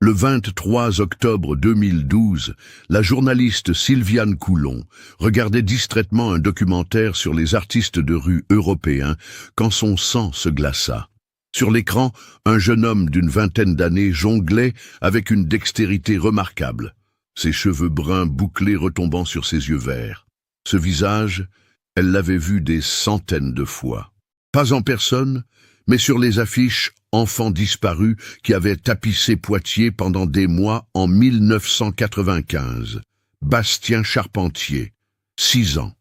Le 23 octobre 2012, la journaliste Sylviane Coulon regardait distraitement un documentaire sur les artistes de rue européens quand son sang se glaça. Sur l'écran, un jeune homme d'une vingtaine d'années jonglait avec une dextérité remarquable, ses cheveux bruns bouclés retombant sur ses yeux verts. Ce visage, elle l'avait vu des centaines de fois. Pas en personne, mais sur les affiches « Enfants disparus » qui avaient tapissé Poitiers pendant des mois en 1995. Bastien Charpentier, 6 ans,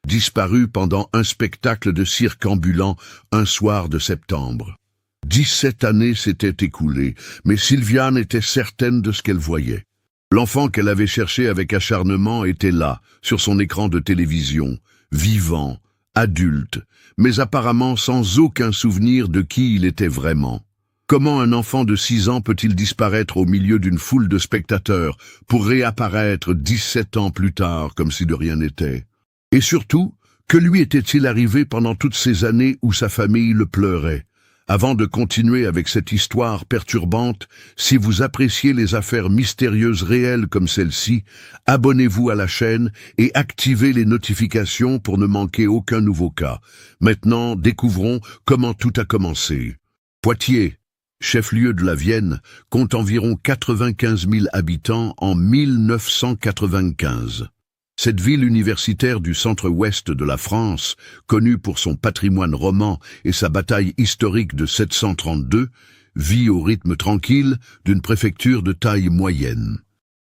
disparu pendant un spectacle de cirque ambulant un soir de septembre. 17 années s'étaient écoulées, mais Sylviane était certaine de ce qu'elle voyait. L'enfant qu'elle avait cherché avec acharnement était là, sur son écran de télévision, vivant, adulte, mais apparemment sans aucun souvenir de qui il était vraiment. Comment un enfant de 6 ans peut-il disparaître au milieu d'une foule de spectateurs pour réapparaître 17 ans plus tard comme si de rien n'était? Et surtout, que lui était-il arrivé pendant toutes ces années où sa famille le pleurait? Avant de continuer avec cette histoire perturbante, si vous appréciez les affaires mystérieuses réelles comme celle-ci, abonnez-vous à la chaîne et activez les notifications pour ne manquer aucun nouveau cas. Maintenant, découvrons comment tout a commencé. Poitiers, chef-lieu de la Vienne, compte environ 95 000 habitants en 1995. Cette ville universitaire du centre-ouest de la France, connue pour son patrimoine roman et sa bataille historique de 732, vit au rythme tranquille d'une préfecture de taille moyenne.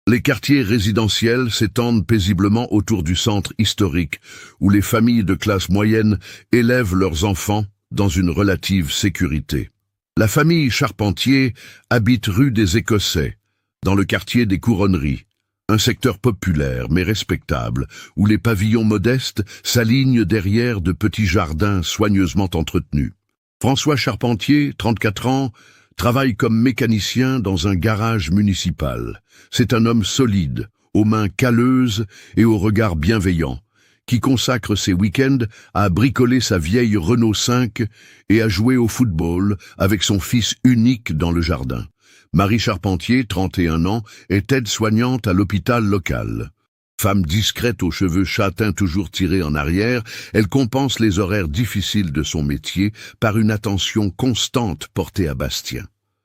Les quartiers résidentiels s'étendent paisiblement autour du centre historique, où les familles de classe moyenne élèvent leurs enfants dans une relative sécurité. La famille Charpentier habite rue des Écossais, dans le quartier des Couronneries, un secteur populaire mais respectable, où les pavillons modestes s'alignent derrière de petits jardins soigneusement entretenus. François Charpentier, 34 ans, travaille comme mécanicien dans un garage municipal. C'est un homme solide, aux mains calleuses et au regard bienveillant, qui consacre ses week-ends à bricoler sa vieille Renault 5 et à jouer au football avec son fils unique dans le jardin. Marie Charpentier, 31 ans, est aide-soignante à l'hôpital local. Femme discrète aux cheveux châtains toujours tirés en arrière, elle compense les horaires difficiles de son métier par une attention constante portée à Bastien.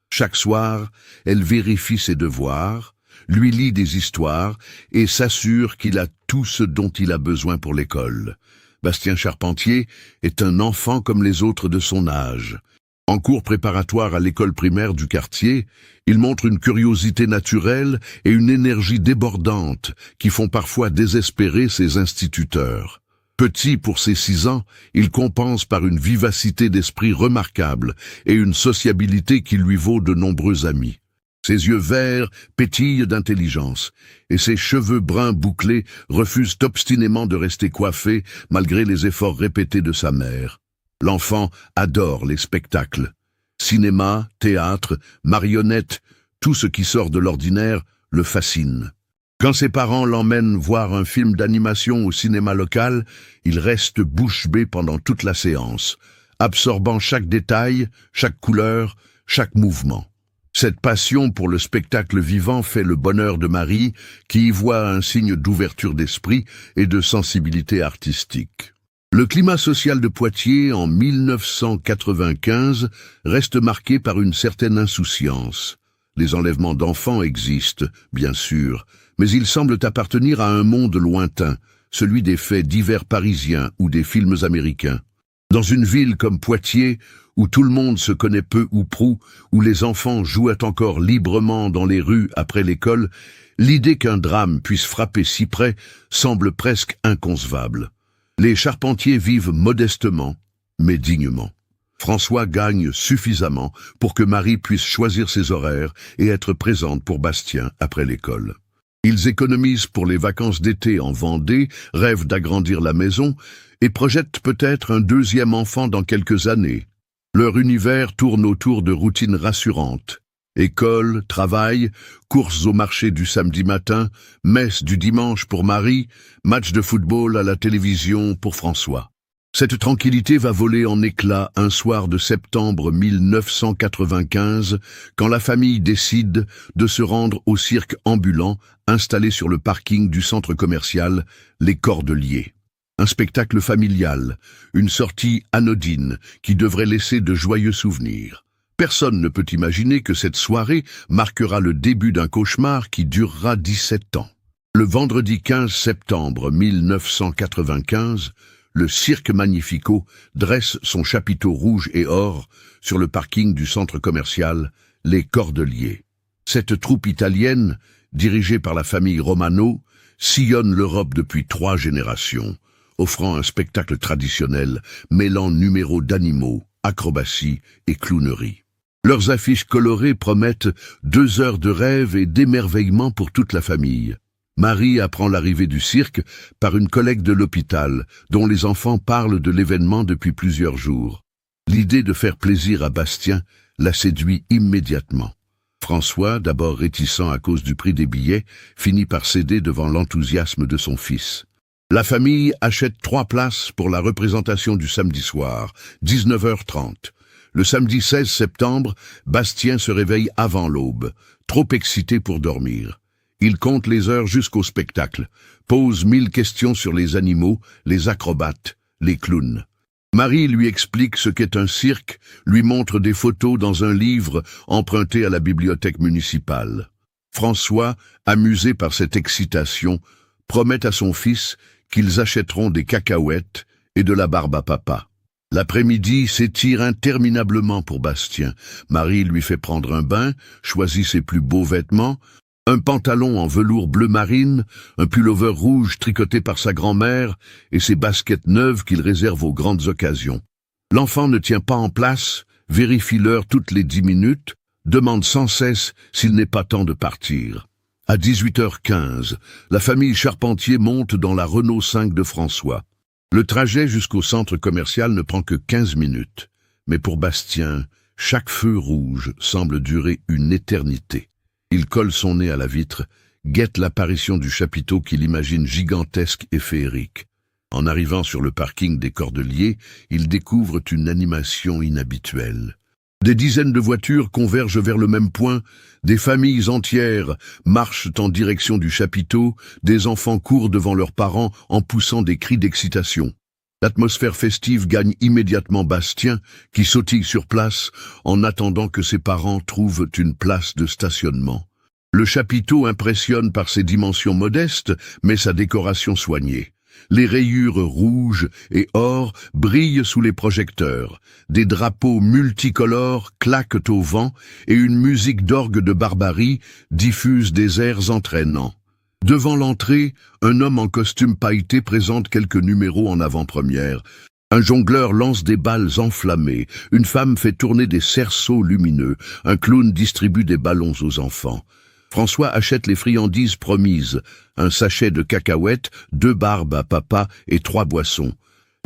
Chaque soir, elle vérifie ses devoirs, lui lit des histoires et s'assure qu'il a tout ce dont il a besoin pour l'école. Bastien Charpentier est un enfant comme les autres de son âge. En cours préparatoire à l'école primaire du quartier, il montre une curiosité naturelle et une énergie débordante qui font parfois désespérer ses instituteurs. Petit pour ses 6 ans, il compense par une vivacité d'esprit remarquable et une sociabilité qui lui vaut de nombreux amis. Ses yeux verts pétillent d'intelligence, et ses cheveux bruns bouclés refusent obstinément de rester coiffés malgré les efforts répétés de sa mère. L'enfant adore les spectacles. Cinéma, théâtre, marionnettes, tout ce qui sort de l'ordinaire le fascine. Quand ses parents l'emmènent voir un film d'animation au cinéma local, il reste bouche bée pendant toute la séance, absorbant chaque détail, chaque couleur, chaque mouvement. Cette passion pour le spectacle vivant fait le bonheur de Marie, qui y voit un signe d'ouverture d'esprit et de sensibilité artistique. Le climat social de Poitiers en 1995 reste marqué par une certaine insouciance. Les enlèvements d'enfants existent, bien sûr, mais ils semblent appartenir à un monde lointain, celui des faits divers parisiens ou des films américains. Dans une ville comme Poitiers, où tout le monde se connaît peu ou prou, où les enfants jouent encore librement dans les rues après l'école, l'idée qu'un drame puisse frapper si près semble presque inconcevable. Les Charpentiers vivent modestement, mais dignement. François gagne suffisamment pour que Marie puisse choisir ses horaires et être présente pour Bastien après l'école. Ils économisent pour les vacances d'été en Vendée, rêvent d'agrandir la maison et projettent peut-être un 2e enfant dans quelques années. Leur univers tourne autour de routines rassurantes. École, travail, courses au marché du samedi matin, messe du dimanche pour Marie, match de football à la télévision pour François. Cette tranquillité va voler en éclats un soir de septembre 1995, quand la famille décide de se rendre au cirque ambulant installé sur le parking du centre commercial Les Cordeliers. Un spectacle familial, une sortie anodine qui devrait laisser de joyeux souvenirs. Personne ne peut imaginer que cette soirée marquera le début d'un cauchemar qui durera 17 ans. Le vendredi 15 septembre 1995, le Cirque Magnifico dresse son chapiteau rouge et or sur le parking du centre commercial Les Cordeliers. Cette troupe italienne, dirigée par la famille Romano, sillonne l'Europe depuis 3 générations, offrant un spectacle traditionnel mêlant numéros d'animaux, acrobatie et clownerie. Leurs affiches colorées promettent 2 heures de rêve et d'émerveillement pour toute la famille. Marie apprend l'arrivée du cirque par une collègue de l'hôpital, dont les enfants parlent de l'événement depuis plusieurs jours. L'idée de faire plaisir à Bastien la séduit immédiatement. François, d'abord réticent à cause du prix des billets, finit par céder devant l'enthousiasme de son fils. La famille achète 3 places pour la représentation du samedi soir, 19h30. Le samedi 16 septembre, Bastien se réveille avant l'aube, trop excité pour dormir. Il compte les heures jusqu'au spectacle, pose 1000 questions sur les animaux, les acrobates, les clowns. Marie lui explique ce qu'est un cirque, lui montre des photos dans un livre emprunté à la bibliothèque municipale. François, amusé par cette excitation, promet à son fils qu'ils achèteront des cacahuètes et de la barbe à papa. L'après-midi s'étire interminablement pour Bastien. Marie lui fait prendre un bain, choisit ses plus beaux vêtements, un pantalon en velours bleu marine, un pullover rouge tricoté par sa grand-mère et ses baskets neuves qu'il réserve aux grandes occasions. L'enfant ne tient pas en place, vérifie l'heure toutes les 10 minutes, demande sans cesse s'il n'est pas temps de partir. À 18h15, la famille Charpentier monte dans la Renault 5 de François. Le trajet jusqu'au centre commercial ne prend que 15 minutes. Mais pour Bastien, chaque feu rouge semble durer une éternité. Il colle son nez à la vitre, guette l'apparition du chapiteau qu'il imagine gigantesque et féerique. En arrivant sur le parking des Cordeliers, il découvre une animation inhabituelle. Des dizaines de voitures convergent vers le même point, des familles entières marchent en direction du chapiteau, des enfants courent devant leurs parents en poussant des cris d'excitation. L'atmosphère festive gagne immédiatement Bastien, qui sautille sur place en attendant que ses parents trouvent une place de stationnement. Le chapiteau impressionne par ses dimensions modestes, mais sa décoration soignée. Les rayures rouges et or brillent sous les projecteurs. Des drapeaux multicolores claquent au vent et une musique d'orgue de barbarie diffuse des airs entraînants. Devant l'entrée, un homme en costume pailleté présente quelques numéros en avant-première. Un jongleur lance des balles enflammées, une femme fait tourner des cerceaux lumineux, un clown distribue des ballons aux enfants. François achète les friandises promises, un sachet de cacahuètes, 2 barbes à papa et 3 boissons.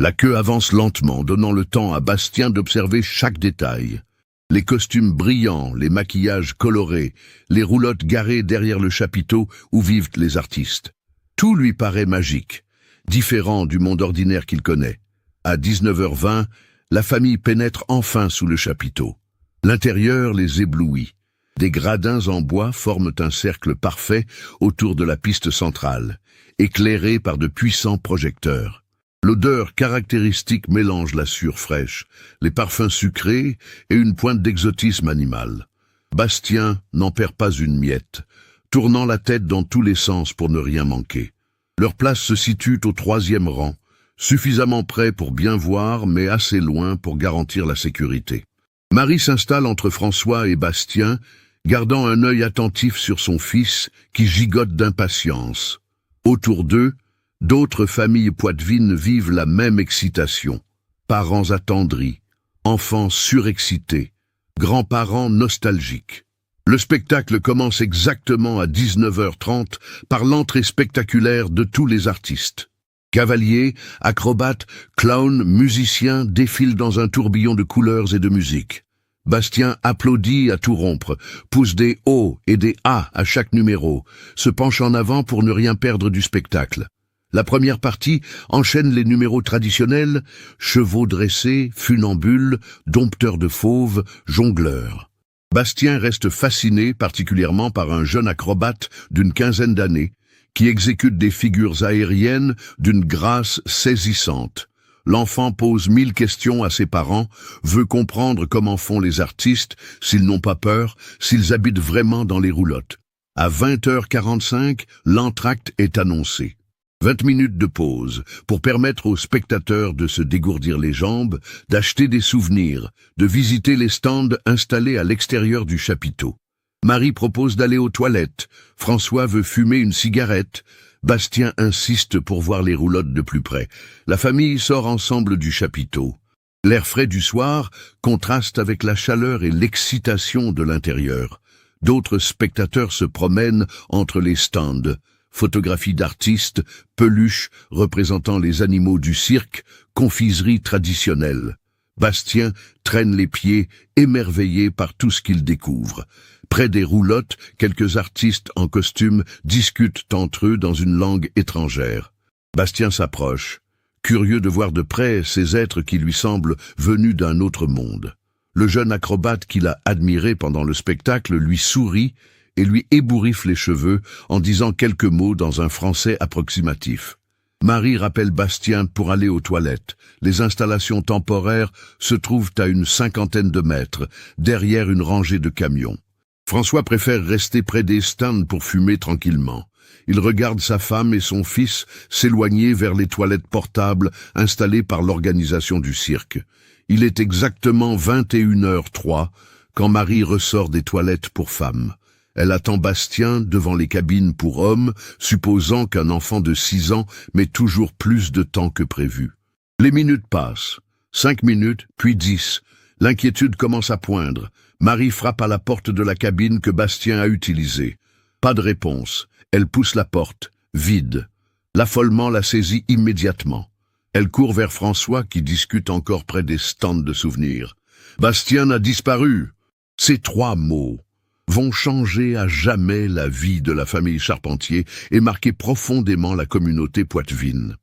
La queue avance lentement, donnant le temps à Bastien d'observer chaque détail. Les costumes brillants, les maquillages colorés, les roulottes garées derrière le chapiteau où vivent les artistes. Tout lui paraît magique, différent du monde ordinaire qu'il connaît. À 19h20, la famille pénètre enfin sous le chapiteau. L'intérieur les éblouit. Des gradins en bois forment un cercle parfait autour de la piste centrale, éclairé par de puissants projecteurs. L'odeur caractéristique mélange la sueur fraîche, les parfums sucrés et une pointe d'exotisme animal. Bastien n'en perd pas une miette, tournant la tête dans tous les sens pour ne rien manquer. Leur place se situe au 3e rang, suffisamment près pour bien voir mais assez loin pour garantir la sécurité. Marie s'installe entre François et Bastien, gardant un œil attentif sur son fils qui gigote d'impatience. Autour d'eux, d'autres familles poitevines vivent la même excitation. Parents attendris, enfants surexcités, grands-parents nostalgiques. Le spectacle commence exactement à 19h30 par l'entrée spectaculaire de tous les artistes. Cavaliers, acrobates, clowns, musiciens défilent dans un tourbillon de couleurs et de musique. Bastien applaudit à tout rompre, pousse des O et des A à chaque numéro, se penche en avant pour ne rien perdre du spectacle. La première partie enchaîne les numéros traditionnels, chevaux dressés, funambules, dompteurs de fauves, jongleurs. Bastien reste fasciné particulièrement par un jeune acrobate d'une quinzaine d'années, qui exécute des figures aériennes d'une grâce saisissante. L'enfant pose 1000 questions à ses parents, veut comprendre comment font les artistes, s'ils n'ont pas peur, s'ils habitent vraiment dans les roulottes. À 20h45, l'entracte est annoncé. 20 minutes de pause pour permettre aux spectateurs de se dégourdir les jambes, d'acheter des souvenirs, de visiter les stands installés à l'extérieur du chapiteau. Marie propose d'aller aux toilettes, François veut fumer une cigarette, Bastien insiste pour voir les roulottes de plus près. La famille sort ensemble du chapiteau. L'air frais du soir contraste avec la chaleur et l'excitation de l'intérieur. D'autres spectateurs se promènent entre les stands. Photographies d'artistes, peluches représentant les animaux du cirque, confiseries traditionnelles. Bastien traîne les pieds, émerveillé par tout ce qu'il découvre. Près des roulottes, quelques artistes en costume discutent entre eux dans une langue étrangère. Bastien s'approche, curieux de voir de près ces êtres qui lui semblent venus d'un autre monde. Le jeune acrobate qu'il a admiré pendant le spectacle lui sourit et lui ébouriffe les cheveux en disant quelques mots dans un français approximatif. Marie rappelle Bastien pour aller aux toilettes. Les installations temporaires se trouvent à une 50aine de mètres, derrière une rangée de camions. François préfère rester près des stands pour fumer tranquillement. Il regarde sa femme et son fils s'éloigner vers les toilettes portables installées par l'organisation du cirque. Il est exactement 21h03 quand Marie ressort des toilettes pour femmes. Elle attend Bastien devant les cabines pour hommes, supposant qu'un enfant de 6 ans met toujours plus de temps que prévu. Les minutes passent. 5 minutes, puis 10. L'inquiétude commence à poindre. Marie frappe à la porte de la cabine que Bastien a utilisée. Pas de réponse. Elle pousse la porte, vide. L'affolement la saisit immédiatement. Elle court vers François qui discute encore près des stands de souvenirs. Bastien a disparu. Ces 3 mots vont changer à jamais la vie de la famille Charpentier et marquer profondément la communauté poitevine.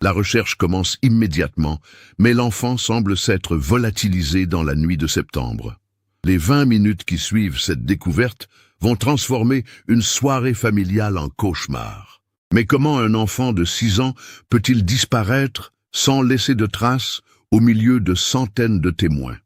La recherche commence immédiatement, mais l'enfant semble s'être volatilisé dans la nuit de septembre. Les 20 minutes qui suivent cette découverte vont transformer une soirée familiale en cauchemar. Mais comment un enfant de 6 ans peut-il disparaître sans laisser de traces au milieu de centaines de témoins?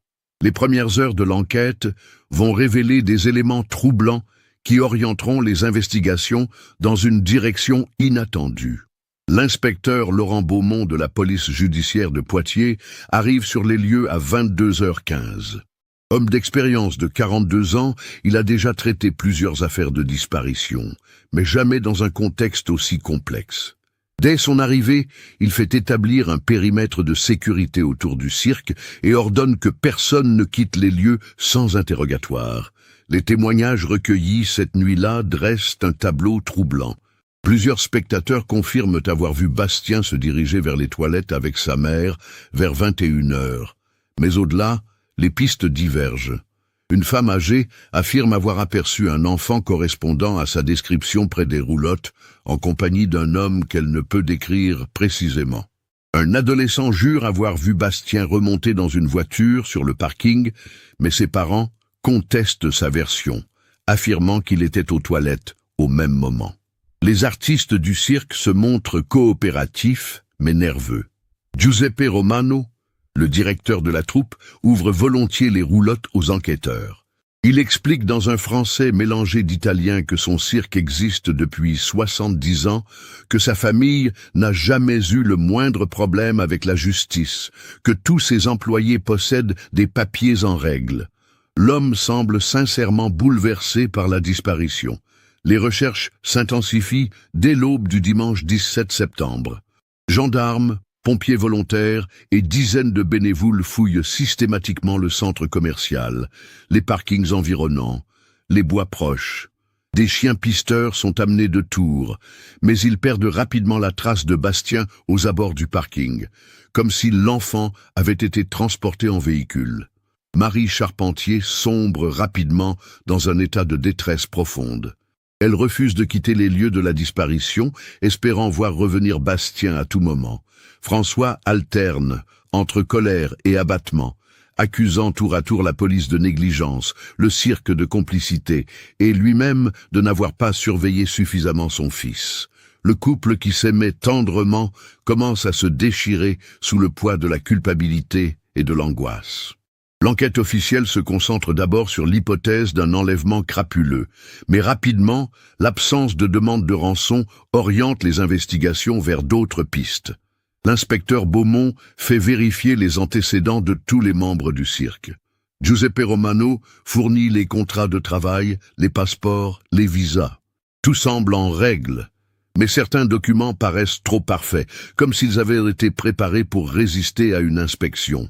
Les premières heures de l'enquête vont révéler des éléments troublants qui orienteront les investigations dans une direction inattendue. L'inspecteur Laurent Beaumont de la police judiciaire de Poitiers arrive sur les lieux à 22h15. Homme d'expérience de 42 ans, il a déjà traité plusieurs affaires de disparition, mais jamais dans un contexte aussi complexe. Dès son arrivée, il fait établir un périmètre de sécurité autour du cirque et ordonne que personne ne quitte les lieux sans interrogatoire. Les témoignages recueillis cette nuit-là dressent un tableau troublant. Plusieurs spectateurs confirment avoir vu Bastien se diriger vers les toilettes avec sa mère vers 21h. Mais au-delà, les pistes divergent. Une femme âgée affirme avoir aperçu un enfant correspondant à sa description près des roulottes, en compagnie d'un homme qu'elle ne peut décrire précisément. Un adolescent jure avoir vu Bastien remonter dans une voiture sur le parking, mais ses parents contestent sa version, affirmant qu'il était aux toilettes au même moment. Les artistes du cirque se montrent coopératifs, mais nerveux. Giuseppe Romano, le directeur de la troupe, ouvre volontiers les roulottes aux enquêteurs. Il explique dans un français mélangé d'italien que son cirque existe depuis 70 ans, que sa famille n'a jamais eu le moindre problème avec la justice, que tous ses employés possèdent des papiers en règle. L'homme semble sincèrement bouleversé par la disparition. Les recherches s'intensifient dès l'aube du dimanche 17 septembre. Gendarmes, pompiers volontaires et dizaines de bénévoles fouillent systématiquement le centre commercial, les parkings environnants, les bois proches. Des chiens pisteurs sont amenés de Tours, mais ils perdent rapidement la trace de Bastien aux abords du parking, comme si l'enfant avait été transporté en véhicule. Marie Charpentier sombre rapidement dans un état de détresse profonde. Elle refuse de quitter les lieux de la disparition, espérant voir revenir Bastien à tout moment. François alterne entre colère et abattement, accusant tour à tour la police de négligence, le cirque de complicité, et lui-même de n'avoir pas surveillé suffisamment son fils. Le couple qui s'aimait tendrement commence à se déchirer sous le poids de la culpabilité et de l'angoisse. L'enquête officielle se concentre d'abord sur l'hypothèse d'un enlèvement crapuleux, mais rapidement, l'absence de demande de rançon oriente les investigations vers d'autres pistes. L'inspecteur Beaumont fait vérifier les antécédents de tous les membres du cirque. Giuseppe Romano fournit les contrats de travail, les passeports, les visas. Tout semble en règle, mais certains documents paraissent trop parfaits, comme s'ils avaient été préparés pour résister à une inspection.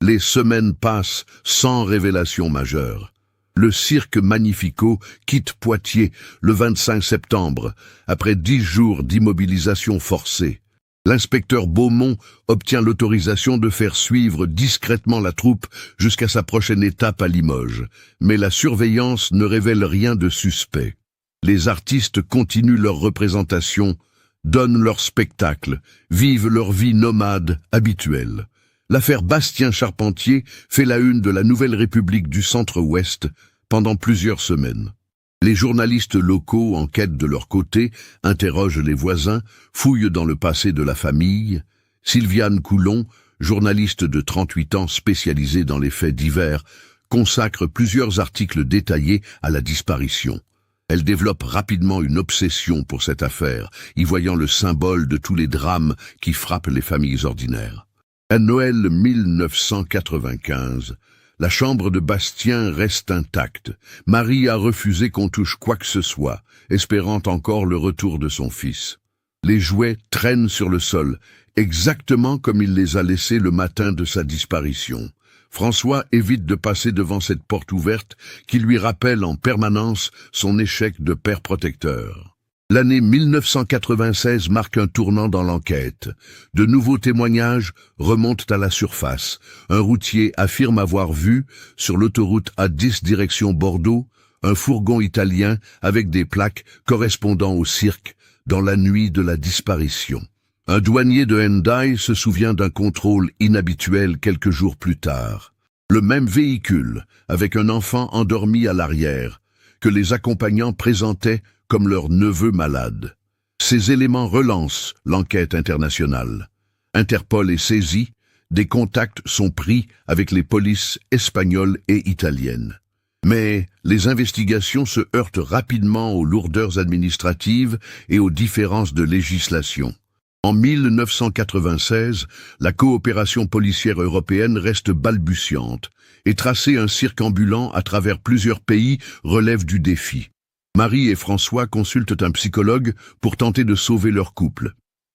Les semaines passent sans révélation majeure. Le cirque Magnifico quitte Poitiers le 25 septembre, après 10 jours d'immobilisation forcée. L'inspecteur Beaumont obtient l'autorisation de faire suivre discrètement la troupe jusqu'à sa prochaine étape à Limoges, mais la surveillance ne révèle rien de suspect. Les artistes continuent leur représentation, donnent leur spectacle, vivent leur vie nomade habituelle. L'affaire Bastien Charpentier fait la une de la Nouvelle République du Centre-Ouest pendant plusieurs semaines. Les journalistes locaux, en quête de leur côté, interrogent les voisins, fouillent dans le passé de la famille. Sylviane Coulon, journaliste de 38 ans spécialisée dans les faits divers, consacre plusieurs articles détaillés à la disparition. Elle développe rapidement une obsession pour cette affaire, y voyant le symbole de tous les drames qui frappent les familles ordinaires. À Noël 1995, la chambre de Bastien reste intacte. Marie a refusé qu'on touche quoi que ce soit, espérant encore le retour de son fils. Les jouets traînent sur le sol, exactement comme il les a laissés le matin de sa disparition. François évite de passer devant cette porte ouverte qui lui rappelle en permanence son échec de père protecteur. L'année 1996 marque un tournant dans l'enquête. De nouveaux témoignages remontent à la surface. Un routier affirme avoir vu, sur l'autoroute A10 direction Bordeaux, un fourgon italien avec des plaques correspondant au cirque dans la nuit de la disparition. Un douanier de Hendaye se souvient d'un contrôle inhabituel quelques jours plus tard. Le même véhicule, avec un enfant endormi à l'arrière, que les accompagnants présentaient comme leur neveu malade. Ces éléments relancent l'enquête internationale. Interpol est saisi, des contacts sont pris avec les polices espagnoles et italiennes. Mais les investigations se heurtent rapidement aux lourdeurs administratives et aux différences de législation. En 1996, la coopération policière européenne reste balbutiante, et tracer un cirque ambulant à travers plusieurs pays relève du défi. Marie et François consultent un psychologue pour tenter de sauver leur couple.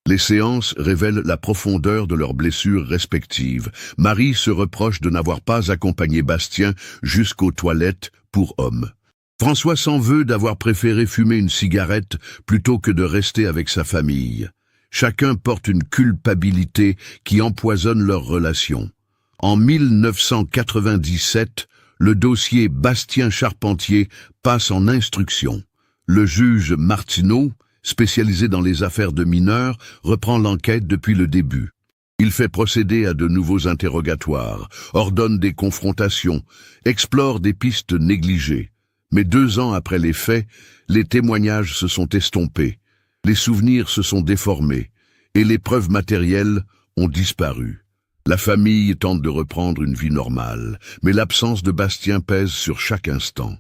Les séances révèlent la profondeur de leurs blessures respectives. Marie se reproche de n'avoir pas accompagné Bastien jusqu'aux toilettes pour hommes. François s'en veut d'avoir préféré fumer une cigarette plutôt que de rester avec sa famille. Chacun porte une culpabilité qui empoisonne leur relation. En 1997, le dossier Bastien Charpentier passe en instruction. Le juge Martineau, spécialisé dans les affaires de mineurs, reprend l'enquête depuis le début. Il fait procéder à de nouveaux interrogatoires, ordonne des confrontations, explore des pistes négligées. Mais 2 ans après les faits, les témoignages se sont estompés, les souvenirs se sont déformés, et les preuves matérielles ont disparu. La famille tente de reprendre une vie normale, mais l'absence de Bastien pèse sur chaque instant.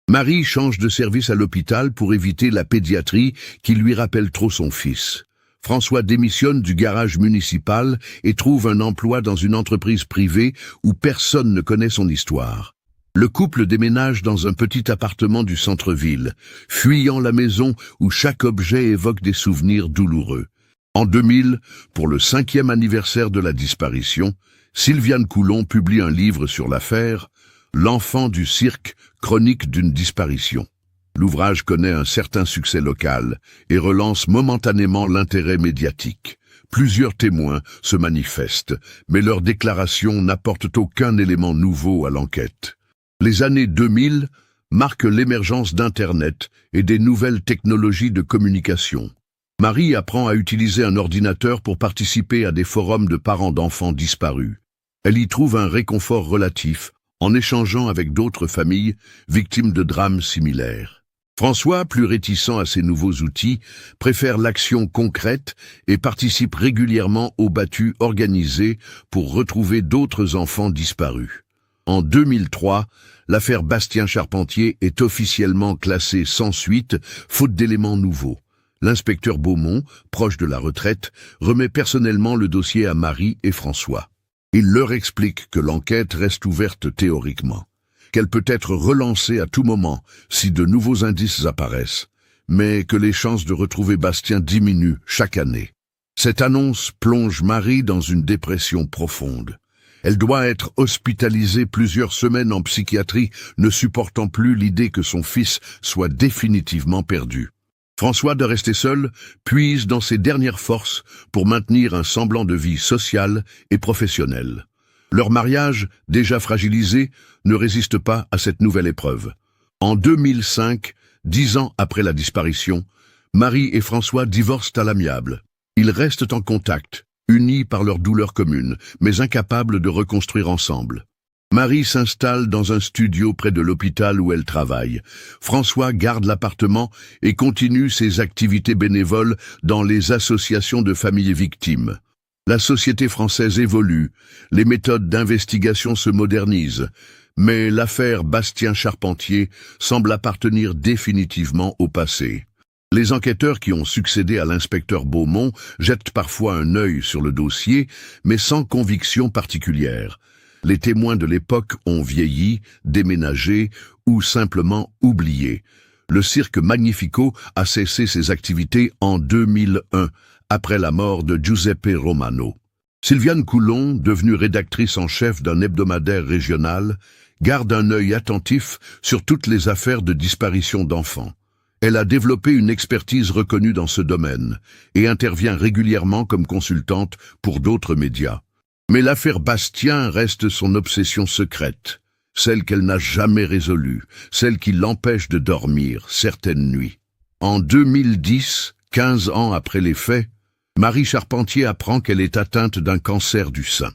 Marie change de service à l'hôpital pour éviter la pédiatrie qui lui rappelle trop son fils. François démissionne du garage municipal et trouve un emploi dans une entreprise privée où personne ne connaît son histoire. Le couple déménage dans un petit appartement du centre-ville, fuyant la maison où chaque objet évoque des souvenirs douloureux. En 2000, pour le 5e anniversaire de la disparition, Sylviane Coulon publie un livre sur l'affaire, L'enfant du cirque, chronique d'une disparition. L'ouvrage connaît un certain succès local et relance momentanément l'intérêt médiatique. Plusieurs témoins se manifestent, mais leurs déclarations n'apportent aucun élément nouveau à l'enquête. Les années 2000 marque l'émergence d'Internet et des nouvelles technologies de communication. Marie apprend à utiliser un ordinateur pour participer à des forums de parents d'enfants disparus. Elle y trouve un réconfort relatif en échangeant avec d'autres familles victimes de drames similaires. François, plus réticent à ces nouveaux outils, préfère l'action concrète et participe régulièrement aux battues organisées pour retrouver d'autres enfants disparus. En 2003, l'affaire Bastien Charpentier est officiellement classée sans suite, faute d'éléments nouveaux. L'inspecteur Beaumont, proche de la retraite, remet personnellement le dossier à Marie et François. Il leur explique que l'enquête reste ouverte théoriquement, qu'elle peut être relancée à tout moment si de nouveaux indices apparaissent, mais que les chances de retrouver Bastien diminuent chaque année. Cette annonce plonge Marie dans une dépression profonde. Elle doit être hospitalisée plusieurs semaines en psychiatrie, ne supportant plus l'idée que son fils soit définitivement perdu. François, de rester seul, puise dans ses dernières forces pour maintenir un semblant de vie sociale et professionnelle. Leur mariage, déjà fragilisé, ne résiste pas à cette nouvelle épreuve. En 2005, 10 ans après la disparition, Marie et François divorcent à l'amiable. Ils restent en contact, unis par leur douleur commune, mais incapables de reconstruire ensemble. Marie s'installe dans un studio près de l'hôpital où elle travaille. François garde l'appartement et continue ses activités bénévoles dans les associations de familles victimes. La société française évolue, les méthodes d'investigation se modernisent, mais l'affaire Bastien Charpentier semble appartenir définitivement au passé. Les enquêteurs qui ont succédé à l'inspecteur Beaumont jettent parfois un œil sur le dossier, mais sans conviction particulière. Les témoins de l'époque ont vieilli, déménagé ou simplement oublié. Le cirque Magnifico a cessé ses activités en 2001, après la mort de Giuseppe Romano. Sylviane Coulon, devenue rédactrice en chef d'un hebdomadaire régional, garde un œil attentif sur toutes les affaires de disparition d'enfants. Elle a développé une expertise reconnue dans ce domaine et intervient régulièrement comme consultante pour d'autres médias. Mais l'affaire Bastien reste son obsession secrète, celle qu'elle n'a jamais résolue, celle qui l'empêche de dormir certaines nuits. En 2010, 15 ans après les faits, Marie Charpentier apprend qu'elle est atteinte d'un cancer du sein.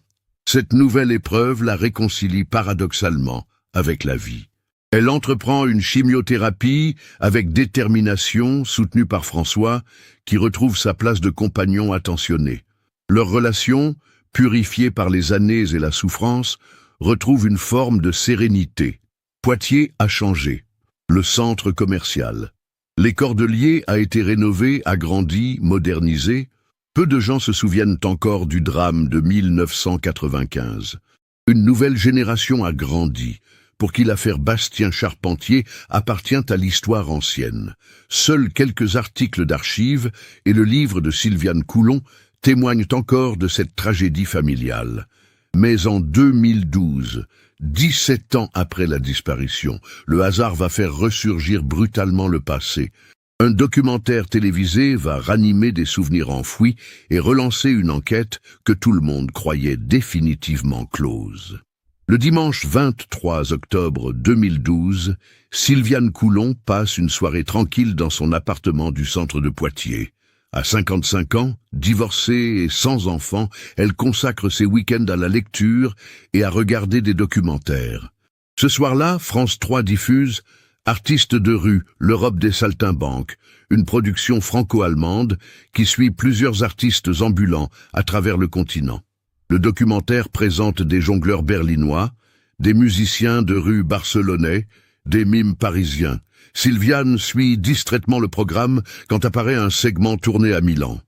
Cette nouvelle épreuve la réconcilie paradoxalement avec la vie. Elle entreprend une chimiothérapie avec détermination, soutenue par François, qui retrouve sa place de compagnon attentionné. Leur relation, purifiée par les années et la souffrance, retrouve une forme de sérénité. Poitiers a changé. Le centre commercial. Les Cordeliers a été rénové, agrandi, modernisé. Peu de gens se souviennent encore du drame de 1995. Une nouvelle génération a grandi, pour qui l'affaire Bastien Charpentier appartient à l'histoire ancienne. Seuls quelques articles d'archives et le livre de Sylviane Coulon témoignent encore de cette tragédie familiale. Mais en 2012, 17 ans après la disparition, le hasard va faire ressurgir brutalement le passé. Un documentaire télévisé va ranimer des souvenirs enfouis et relancer une enquête que tout le monde croyait définitivement close. Le dimanche 23 octobre 2012, Sylviane Coulon passe une soirée tranquille dans son appartement du centre de Poitiers. À 55 ans, divorcée et sans enfant, elle consacre ses week-ends à la lecture et à regarder des documentaires. Ce soir-là, France 3 diffuse Artistes de rue, l'Europe des saltimbanques, une production franco-allemande qui suit plusieurs artistes ambulants à travers le continent. Le documentaire présente des jongleurs berlinois, des musiciens de rue barcelonais, des mimes parisiens. Sylviane suit distraitement le programme quand apparaît un segment tourné à Milan.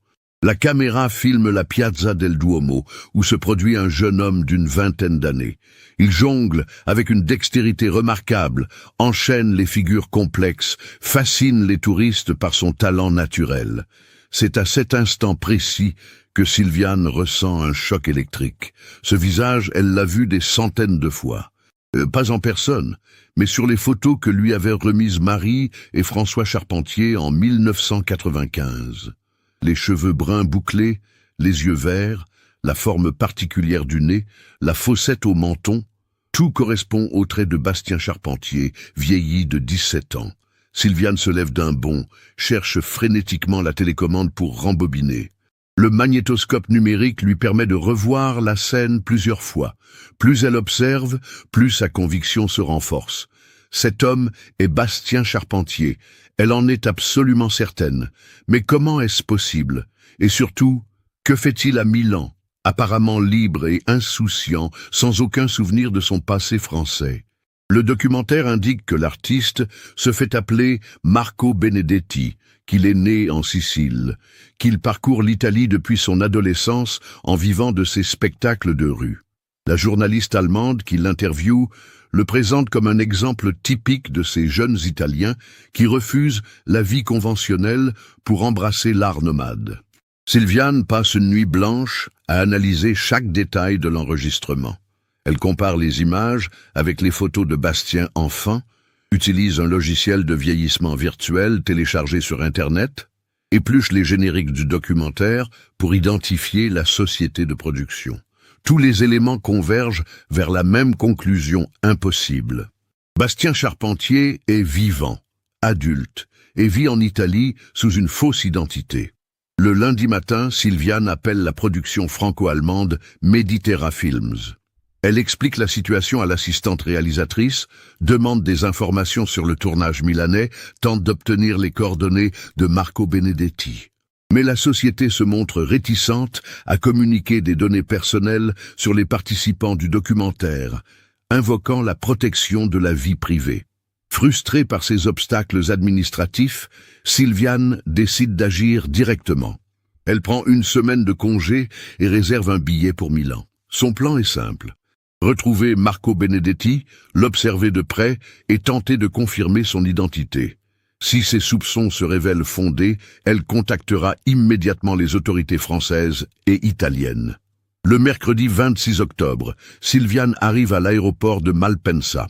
La caméra filme la Piazza del Duomo, où se produit un jeune homme d'une vingtaine d'années. Il jongle avec une dextérité remarquable, enchaîne les figures complexes, fascine les touristes par son talent naturel. C'est à cet instant précis que Sylviane ressent un choc électrique. Ce visage, elle l'a vu des centaines de fois. Pas en personne, mais sur les photos que lui avaient remises Marie et François Charpentier en 1995. Les cheveux bruns bouclés, les yeux verts, la forme particulière du nez, la fossette au menton, Tout correspond au trait de Bastien Charpentier, vieilli de 17 ans. Sylviane se lève d'un bond, cherche frénétiquement la télécommande pour rembobiner. Le magnétoscope numérique lui permet de revoir la scène plusieurs fois. Plus elle observe, plus sa conviction se renforce. Cet homme est Bastien Charpentier. Elle en est absolument certaine. Mais comment est-ce possible? Et surtout, que fait-il à Milan, apparemment libre et insouciant, sans aucun souvenir de son passé français? Le documentaire indique que l'artiste se fait appeler Marco Benedetti, qu'il est né en Sicile, qu'il parcourt l'Italie depuis son adolescence en vivant de ses spectacles de rue. La journaliste allemande qui l'interviewe le présente comme un exemple typique de ces jeunes Italiens qui refusent la vie conventionnelle pour embrasser l'art nomade. Sylviane passe une nuit blanche à analyser chaque détail de l'enregistrement. Elle compare les images avec les photos de Bastien enfant, utilise un logiciel de vieillissement virtuel téléchargé sur Internet, épluche les génériques du documentaire pour identifier la société de production. Tous les éléments convergent vers la même conclusion impossible. Bastien Charpentier est vivant, adulte, et vit en Italie sous une fausse identité. Le lundi matin, Sylviane appelle la production franco-allemande Mediterra Films. Elle explique la situation à l'assistante réalisatrice, demande des informations sur le tournage milanais, tente d'obtenir les coordonnées de Marco Benedetti. Mais la société se montre réticente à communiquer des données personnelles sur les participants du documentaire, invoquant la protection de la vie privée. Frustrée par ces obstacles administratifs, Sylviane décide d'agir directement. Elle prend une semaine de congé et réserve un billet pour Milan. Son plan est simple. Retrouver Marco Benedetti, l'observer de près et tenter de confirmer son identité. Si ses soupçons se révèlent fondés, elle contactera immédiatement les autorités françaises et italiennes. Le mercredi 26 octobre, Sylviane arrive à l'aéroport de Malpensa.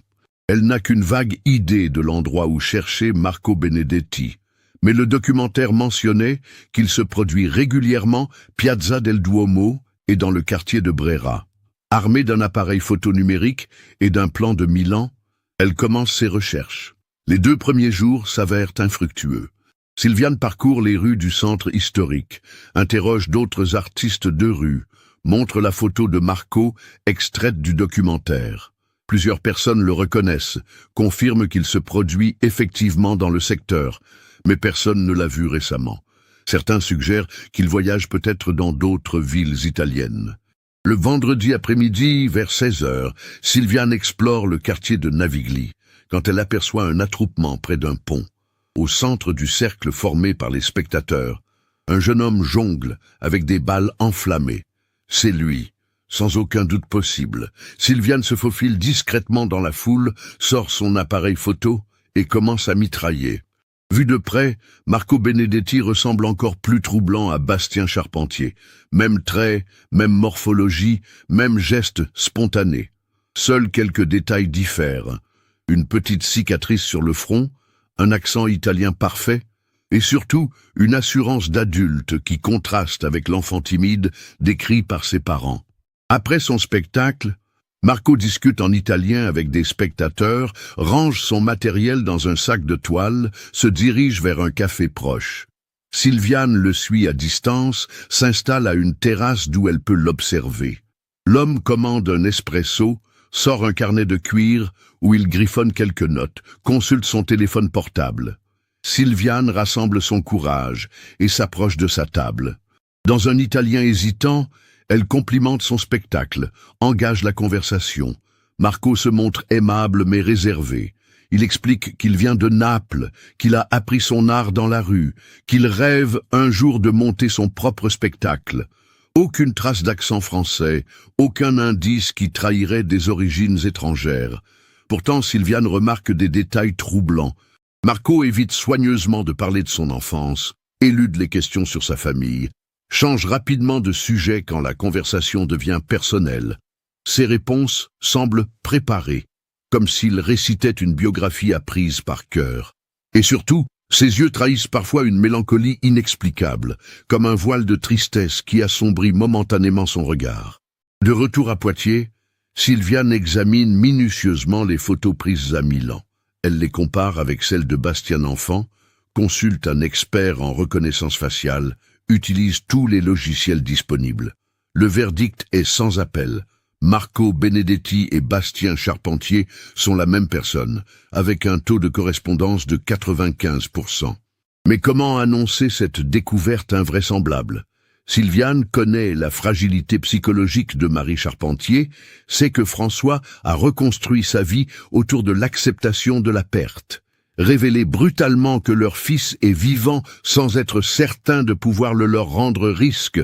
Elle n'a qu'une vague idée de l'endroit où chercher Marco Benedetti. Mais le documentaire mentionnait qu'il se produit régulièrement Piazza del Duomo et dans le quartier de Brera. Armée d'un appareil photo numérique et d'un plan de Milan, elle commence ses recherches. Les 2 premiers jours s'avèrent infructueux. Sylviane parcourt les rues du centre historique, interroge d'autres artistes de rue, montre la photo de Marco extraite du documentaire. Plusieurs personnes le reconnaissent, confirment qu'il se produit effectivement dans le secteur, mais personne ne l'a vu récemment. Certains suggèrent qu'il voyage peut-être dans d'autres villes italiennes. Le vendredi après-midi, vers 16 heures, Sylviane explore le quartier de Navigli, quand elle aperçoit un attroupement près d'un pont. Au centre du cercle formé par les spectateurs, un jeune homme jongle avec des balles enflammées. C'est lui, sans aucun doute possible. Sylviane se faufile discrètement dans la foule, sort son appareil photo et commence à mitrailler. Vu de près, Marco Benedetti ressemble encore plus troublant à Bastien Charpentier. Même trait, même morphologie, même geste spontané. Seuls quelques détails diffèrent. Une petite cicatrice sur le front, un accent italien parfait, et surtout une assurance d'adulte qui contraste avec l'enfant timide décrit par ses parents. Après son spectacle, Marco discute en italien avec des spectateurs, range son matériel dans un sac de toile, se dirige vers un café proche. Sylviane le suit à distance, s'installe à une terrasse d'où elle peut l'observer. L'homme commande un espresso, sort un carnet de cuir où il griffonne quelques notes, consulte son téléphone portable. Sylviane rassemble son courage et s'approche de sa table. Dans un italien hésitant, elle complimente son spectacle, engage la conversation. Marco se montre aimable mais réservé. Il explique qu'il vient de Naples, qu'il a appris son art dans la rue, qu'il rêve un jour de monter son propre spectacle. Aucune trace d'accent français, aucun indice qui trahirait des origines étrangères. Pourtant, Sylviane remarque des détails troublants. Marco évite soigneusement de parler de son enfance, élude les questions sur sa famille, change rapidement de sujet quand la conversation devient personnelle. Ses réponses semblent préparées, comme s'il récitait une biographie apprise par cœur. Et surtout, ses yeux trahissent parfois une mélancolie inexplicable, comme un voile de tristesse qui assombrit momentanément son regard. De retour à Poitiers, Sylviane examine minutieusement les photos prises à Milan. Elle les compare avec celles de Bastien enfant, consulte un expert en reconnaissance faciale, utilise tous les logiciels disponibles. Le verdict est sans appel. Marco Benedetti et Bastien Charpentier sont la même personne, avec un taux de correspondance de 95%. Mais comment annoncer cette découverte invraisemblable? Sylviane connaît la fragilité psychologique de Marie Charpentier, sait que François a reconstruit sa vie autour de l'acceptation de la perte. Révéler brutalement que leur fils est vivant sans être certain de pouvoir le leur rendre risque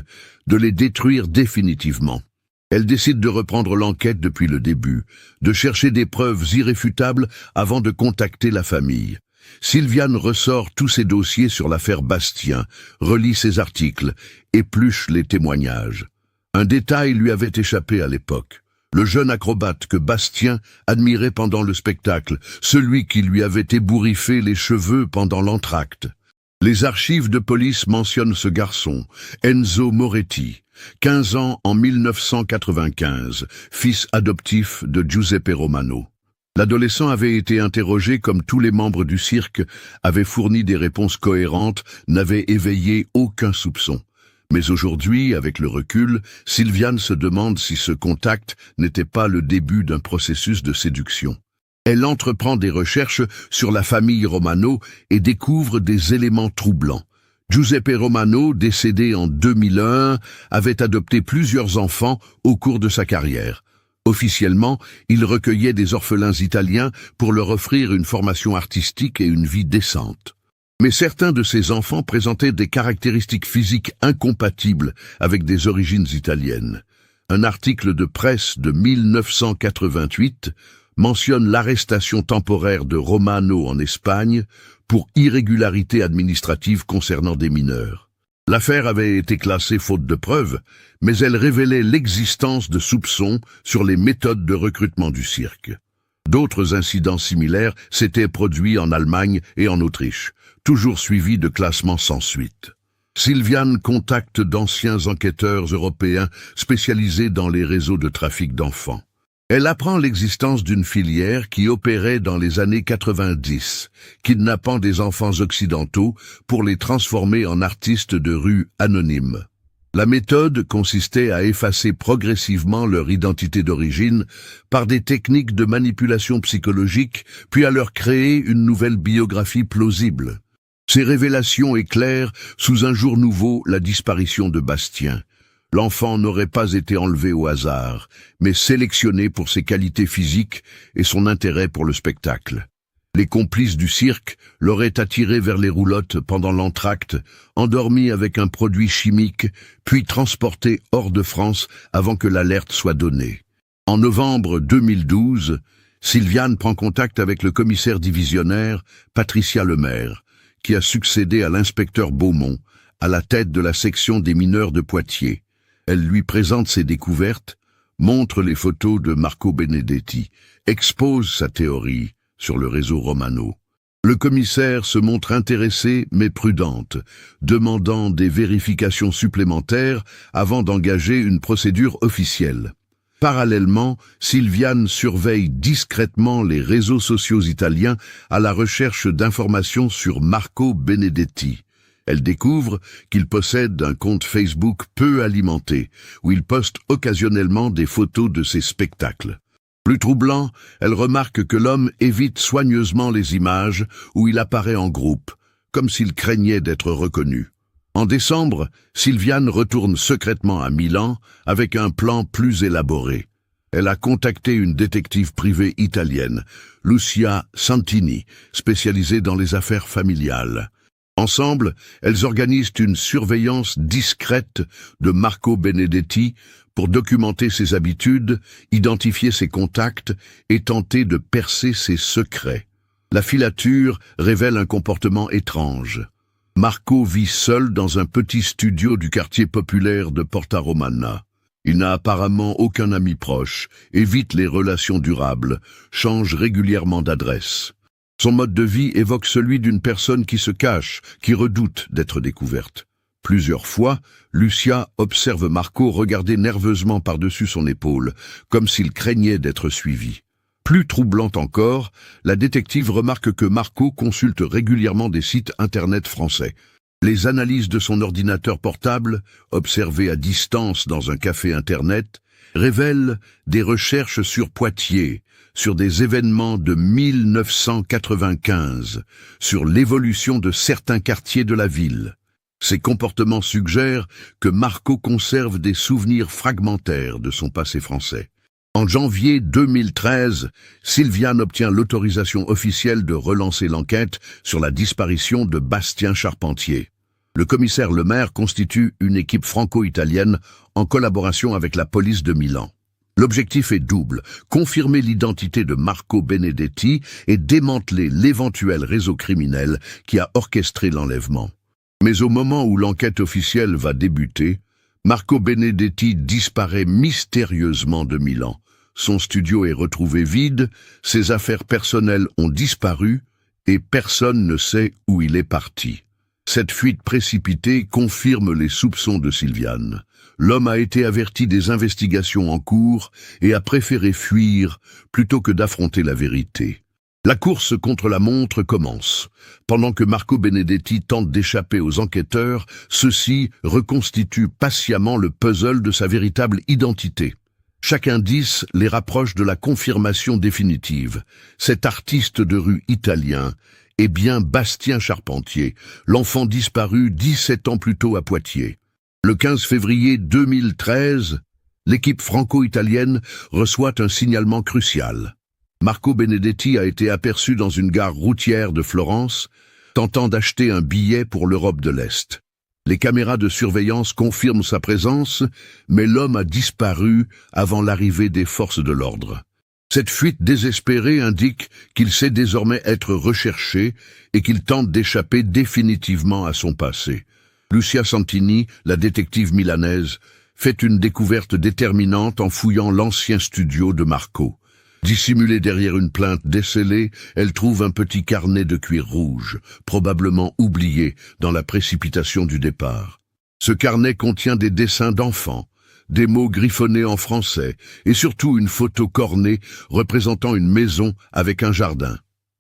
de les détruire définitivement. Elle décide de reprendre l'enquête depuis le début, de chercher des preuves irréfutables avant de contacter la famille. Sylviane ressort tous ses dossiers sur l'affaire Bastien, relit ses articles, épluche les témoignages. Un détail lui avait échappé à l'époque. Le jeune acrobate que Bastien admirait pendant le spectacle, celui qui lui avait ébouriffé les cheveux pendant l'entracte. Les archives de police mentionnent ce garçon, Enzo Moretti, 15 ans en 1995, fils adoptif de Giuseppe Romano. L'adolescent avait été interrogé comme tous les membres du cirque, avait fourni des réponses cohérentes, n'avait éveillé aucun soupçon. Mais aujourd'hui, avec le recul, Sylviane se demande si ce contact n'était pas le début d'un processus de séduction. Elle entreprend des recherches sur la famille Romano et découvre des éléments troublants. Giuseppe Romano, décédé en 2001, avait adopté plusieurs enfants au cours de sa carrière. Officiellement, il recueillait des orphelins italiens pour leur offrir une formation artistique et une vie décente. Mais certains de ces enfants présentaient des caractéristiques physiques incompatibles avec des origines italiennes. Un article de presse de 1988 mentionne l'arrestation temporaire de Romano en Espagne pour irrégularité administrative concernant des mineurs. L'affaire avait été classée faute de preuves, mais elle révélait l'existence de soupçons sur les méthodes de recrutement du cirque. D'autres incidents similaires s'étaient produits en Allemagne et en Autriche, toujours suivis de classements sans suite. Sylviane contacte d'anciens enquêteurs européens spécialisés dans les réseaux de trafic d'enfants. Elle apprend l'existence d'une filière qui opérait dans les années 90, kidnappant des enfants occidentaux pour les transformer en artistes de rue anonymes. La méthode consistait à effacer progressivement leur identité d'origine par des techniques de manipulation psychologique, puis à leur créer une nouvelle biographie plausible. Ces révélations éclairent sous un jour nouveau la disparition de Bastien. L'enfant n'aurait pas été enlevé au hasard, mais sélectionné pour ses qualités physiques et son intérêt pour le spectacle. Les complices du cirque l'auraient attiré vers les roulottes pendant l'entracte, endormi avec un produit chimique, puis transporté hors de France avant que l'alerte soit donnée. En novembre 2012, Sylviane prend contact avec le commissaire divisionnaire Patricia Lemaire, qui a succédé à l'inspecteur Beaumont, à la tête de la section des mineurs de Poitiers. Elle lui présente ses découvertes, montre les photos de Marco Benedetti, expose sa théorie sur le réseau Romano. Le commissaire se montre intéressé mais prudente, demandant des vérifications supplémentaires avant d'engager une procédure officielle. Parallèlement, Sylviane surveille discrètement les réseaux sociaux italiens à la recherche d'informations sur Marco Benedetti. Elle découvre qu'il possède un compte Facebook peu alimenté, où il poste occasionnellement des photos de ses spectacles. Plus troublant, elle remarque que l'homme évite soigneusement les images où il apparaît en groupe, comme s'il craignait d'être reconnu. En décembre, Sylviane retourne secrètement à Milan avec un plan plus élaboré. Elle a contacté une détective privée italienne, Lucia Santini, spécialisée dans les affaires familiales. Ensemble, elles organisent une surveillance discrète de Marco Benedetti pour documenter ses habitudes, identifier ses contacts et tenter de percer ses secrets. La filature révèle un comportement étrange. Marco vit seul dans un petit studio du quartier populaire de Porta Romana. Il n'a apparemment aucun ami proche, évite les relations durables, change régulièrement d'adresse. Son mode de vie évoque celui d'une personne qui se cache, qui redoute d'être découverte. Plusieurs fois, Lucia observe Marco regarder nerveusement par-dessus son épaule, comme s'il craignait d'être suivi. Plus troublant encore, la détective remarque que Marco consulte régulièrement des sites internet français. Les analyses de son ordinateur portable, observées à distance dans un café internet, révèlent des recherches sur Poitiers, sur des événements de 1995, sur l'évolution de certains quartiers de la ville. Ces comportements suggèrent que Marco conserve des souvenirs fragmentaires de son passé français. En janvier 2013, Sylviane obtient l'autorisation officielle de relancer l'enquête sur la disparition de Bastien Charpentier. Le commissaire Lemaire constitue une équipe franco-italienne en collaboration avec la police de Milan. L'objectif est double, confirmer l'identité de Marco Benedetti et démanteler l'éventuel réseau criminel qui a orchestré l'enlèvement. Mais au moment où l'enquête officielle va débuter, Marco Benedetti disparaît mystérieusement de Milan. Son studio est retrouvé vide, ses affaires personnelles ont disparu et personne ne sait où il est parti. Cette fuite précipitée confirme les soupçons de Sylviane. L'homme a été averti des investigations en cours et a préféré fuir plutôt que d'affronter la vérité. La course contre la montre commence. Pendant que Marco Benedetti tente d'échapper aux enquêteurs, ceux-ci reconstituent patiemment le puzzle de sa véritable identité. Chaque indice les rapproche de la confirmation définitive. Cet artiste de rue italien est bien Bastien Charpentier, l'enfant disparu 17 ans plus tôt à Poitiers. Le 15 février 2013, l'équipe franco-italienne reçoit un signalement crucial. Marco Benedetti a été aperçu dans une gare routière de Florence, tentant d'acheter un billet pour l'Europe de l'Est. Les caméras de surveillance confirment sa présence, mais l'homme a disparu avant l'arrivée des forces de l'ordre. Cette fuite désespérée indique qu'il sait désormais être recherché et qu'il tente d'échapper définitivement à son passé. Lucia Santini, la détective milanaise, fait une découverte déterminante en fouillant l'ancien studio de Marco. Dissimulée derrière une plainte décellée, elle trouve un petit carnet de cuir rouge, probablement oublié dans la précipitation du départ. Ce carnet contient des dessins d'enfants, des mots griffonnés en français et surtout une photo cornée représentant une maison avec un jardin.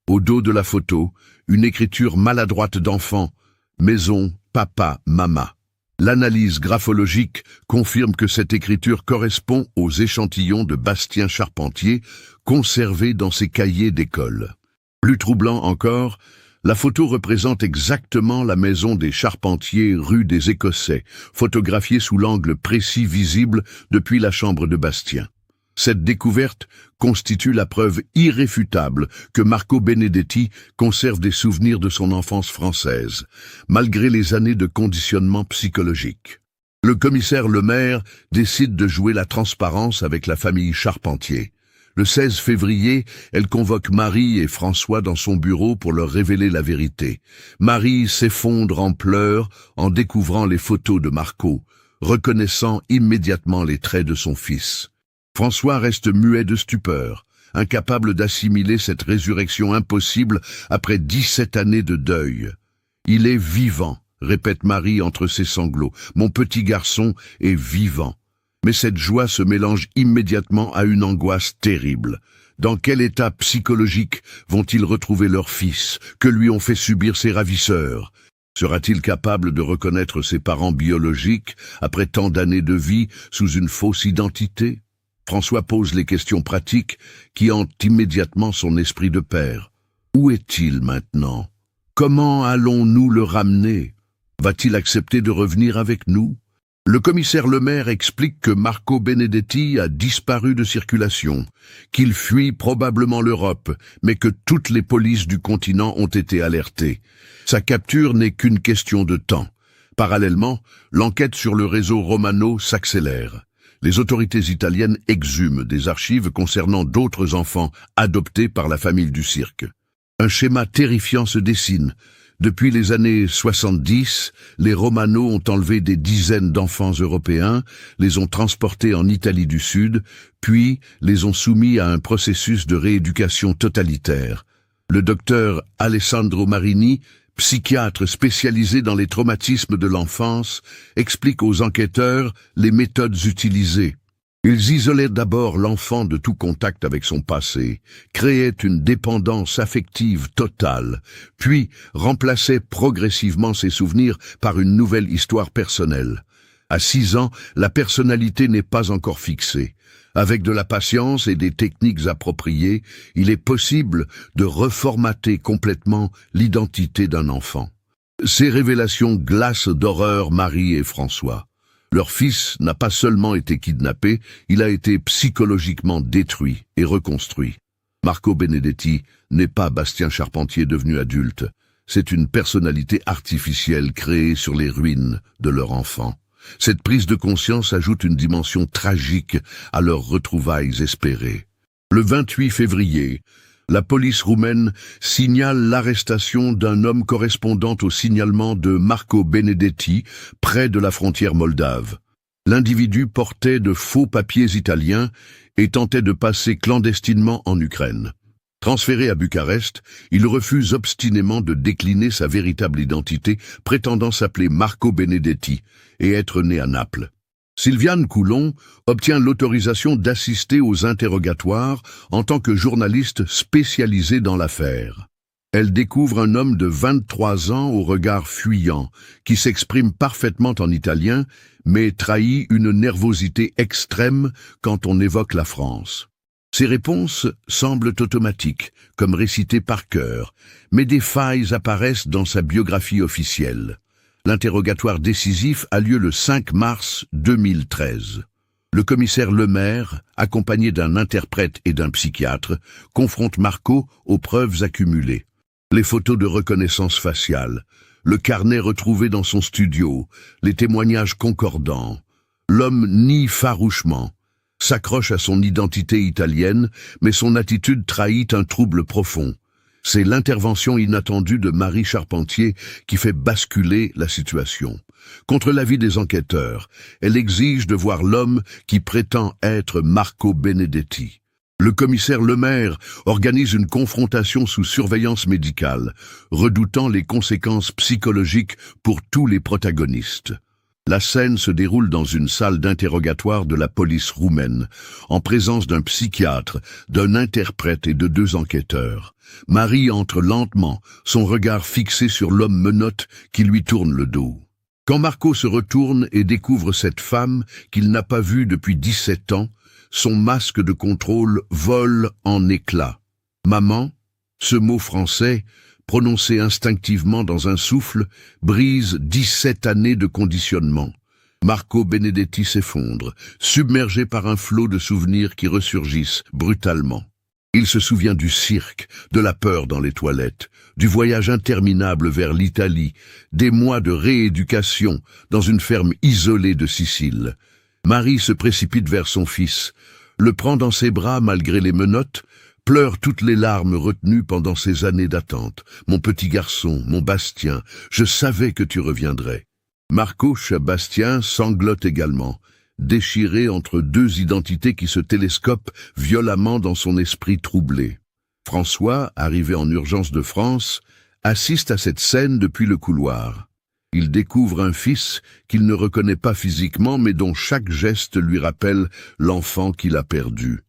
Au dos de la photo, une écriture maladroite d'enfant, maison, papa, mama. L'analyse graphologique confirme que cette écriture correspond aux échantillons de Bastien Charpentier conservés dans ses cahiers d'école. Plus troublant encore, la photo représente exactement la maison des Charpentiers rue des Écossais, photographiée sous l'angle précis visible depuis la chambre de Bastien. Cette découverte constitue la preuve irréfutable que Marco Benedetti conserve des souvenirs de son enfance française, malgré les années de conditionnement psychologique. Le commissaire Lemaire décide de jouer la transparence avec la famille Charpentier. Le 16 février, elle convoque Marie et François dans son bureau pour leur révéler la vérité. Marie s'effondre en pleurs en découvrant les photos de Marco, reconnaissant immédiatement les traits de son fils. François reste muet de stupeur, incapable d'assimiler cette résurrection impossible après 17 années de deuil. « Il est vivant », répète Marie entre ses sanglots. « Mon petit garçon est vivant. » Mais cette joie se mélange immédiatement à une angoisse terrible. Dans quel état psychologique vont-ils retrouver leur fils, que lui ont fait subir ses ravisseurs? Sera-t-il capable de reconnaître ses parents biologiques après tant d'années de vie sous une fausse identité? François pose les questions pratiques qui hantent immédiatement son esprit de père. Où est-il maintenant? Comment allons-nous le ramener? Va-t-il accepter de revenir avec nous? Le commissaire Lemaire explique que Marco Benedetti a disparu de circulation, qu'il fuit probablement l'Europe, mais que toutes les polices du continent ont été alertées. Sa capture n'est qu'une question de temps. Parallèlement, l'enquête sur le réseau Romano s'accélère. Les autorités italiennes exhument des archives concernant d'autres enfants adoptés par la famille du cirque. Un schéma terrifiant se dessine. Depuis les années 70, les Romano ont enlevé des dizaines d'enfants européens, les ont transportés en Italie du Sud, puis les ont soumis à un processus de rééducation totalitaire. Le docteur Alessandro Marini, psychiatre spécialisé dans les traumatismes de l'enfance, explique aux enquêteurs les méthodes utilisées. Ils isolaient d'abord l'enfant de tout contact avec son passé, créaient une dépendance affective totale, puis remplaçaient progressivement ses souvenirs par une nouvelle histoire personnelle. À 6 ans, la personnalité n'est pas encore fixée. Avec de la patience et des techniques appropriées, il est possible de reformater complètement l'identité d'un enfant. Ces révélations glacent d'horreur Marie et François. Leur fils n'a pas seulement été kidnappé, il a été psychologiquement détruit et reconstruit. Marco Benedetti n'est pas Bastien Charpentier devenu adulte. C'est une personnalité artificielle créée sur les ruines de leur enfant. Cette prise de conscience ajoute une dimension tragique à leurs retrouvailles espérées. Le 28 février, la police roumaine signale l'arrestation d'un homme correspondant au signalement de Marco Benedetti, près de la frontière moldave. L'individu portait de faux papiers italiens et tentait de passer clandestinement en Ukraine. Transféré à Bucarest, il refuse obstinément de décliner sa véritable identité, prétendant s'appeler Marco Benedetti et être né à Naples. Sylviane Coulon obtient l'autorisation d'assister aux interrogatoires en tant que journaliste spécialisée dans l'affaire. Elle découvre un homme de 23 ans au regard fuyant, qui s'exprime parfaitement en italien, mais trahit une nervosité extrême quand on évoque la France. Ses réponses semblent automatiques, comme récitées par cœur, mais des failles apparaissent dans sa biographie officielle. L'interrogatoire décisif a lieu le 5 mars 2013. Le commissaire Lemaire, accompagné d'un interprète et d'un psychiatre, confronte Marco aux preuves accumulées. Les photos de reconnaissance faciale, le carnet retrouvé dans son studio, les témoignages concordants. L'homme nie farouchement, s'accroche à son identité italienne, mais son attitude trahit un trouble profond. C'est l'intervention inattendue de Marie Charpentier qui fait basculer la situation. Contre l'avis des enquêteurs, elle exige de voir l'homme qui prétend être Marco Benedetti. Le commissaire Lemaire organise une confrontation sous surveillance médicale, redoutant les conséquences psychologiques pour tous les protagonistes. La scène se déroule dans une salle d'interrogatoire de la police roumaine, en présence d'un psychiatre, d'un interprète et de 2 enquêteurs. Marie entre lentement, son regard fixé sur l'homme menotte qui lui tourne le dos. Quand Marco se retourne et découvre cette femme qu'il n'a pas vue depuis 17 ans, son masque de contrôle vole en éclats. « Maman », ce mot français, prononcé instinctivement dans un souffle, brise 17 années de conditionnement. Marco Benedetti s'effondre, submergé par un flot de souvenirs qui ressurgissent brutalement. Il se souvient du cirque, de la peur dans les toilettes, du voyage interminable vers l'Italie, des mois de rééducation dans une ferme isolée de Sicile. Marie se précipite vers son fils, le prend dans ses bras malgré les menottes, pleure toutes les larmes retenues pendant ces années d'attente. « Mon petit garçon, mon Bastien, je savais que tu reviendrais. » Marco Bastien sanglote également, déchiré entre 2 identités qui se télescopent violemment dans son esprit troublé. François, arrivé en urgence de France, assiste à cette scène depuis le couloir. Il découvre un fils qu'il ne reconnaît pas physiquement mais dont chaque geste lui rappelle l'enfant qu'il a perdu.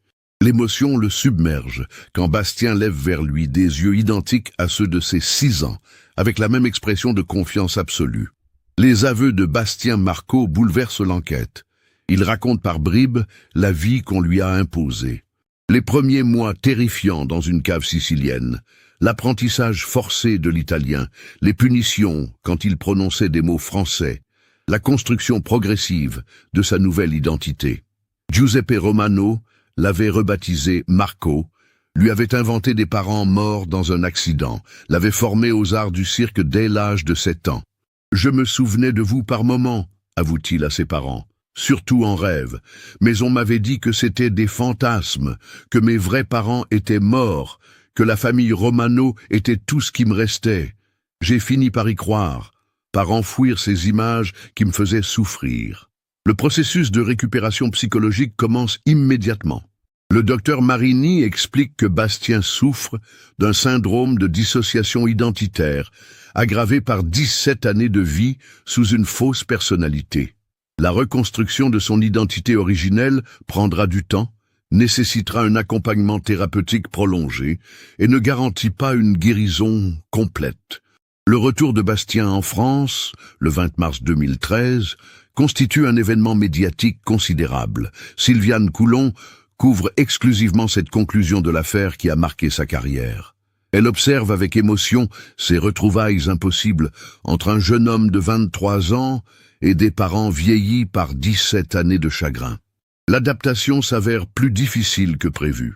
L'émotion le submerge quand Bastien lève vers lui des yeux identiques à ceux de ses 6 ans, avec la même expression de confiance absolue. Les aveux de Bastien Marco bouleversent l'enquête. Il raconte par bribes la vie qu'on lui a imposée. Les premiers mois terrifiants dans une cave sicilienne, l'apprentissage forcé de l'italien, les punitions quand il prononçait des mots français, la construction progressive de sa nouvelle identité. Giuseppe Romano l'avait rebaptisé Marco, lui avait inventé des parents morts dans un accident, l'avait formé aux arts du cirque dès l'âge de 7 ans. « Je me souvenais de vous par moments », avoue-t-il à ses parents, surtout en rêve, mais on m'avait dit que c'était des fantasmes, que mes vrais parents étaient morts, que la famille Romano était tout ce qui me restait. J'ai fini par y croire, par enfouir ces images qui me faisaient souffrir. Le processus de récupération psychologique commence immédiatement. Le docteur Marini explique que Bastien souffre d'un syndrome de dissociation identitaire, aggravée par 17 années de vie sous une fausse personnalité. La reconstruction de son identité originelle prendra du temps, nécessitera un accompagnement thérapeutique prolongé et ne garantit pas une guérison complète. Le retour de Bastien en France, le 20 mars 2013, constitue un événement médiatique considérable. Sylviane Coulon couvre exclusivement cette conclusion de l'affaire qui a marqué sa carrière. Elle observe avec émotion ces retrouvailles impossibles entre un jeune homme de 23 ans et des parents vieillis par 17 années de chagrin. L'adaptation s'avère plus difficile que prévu.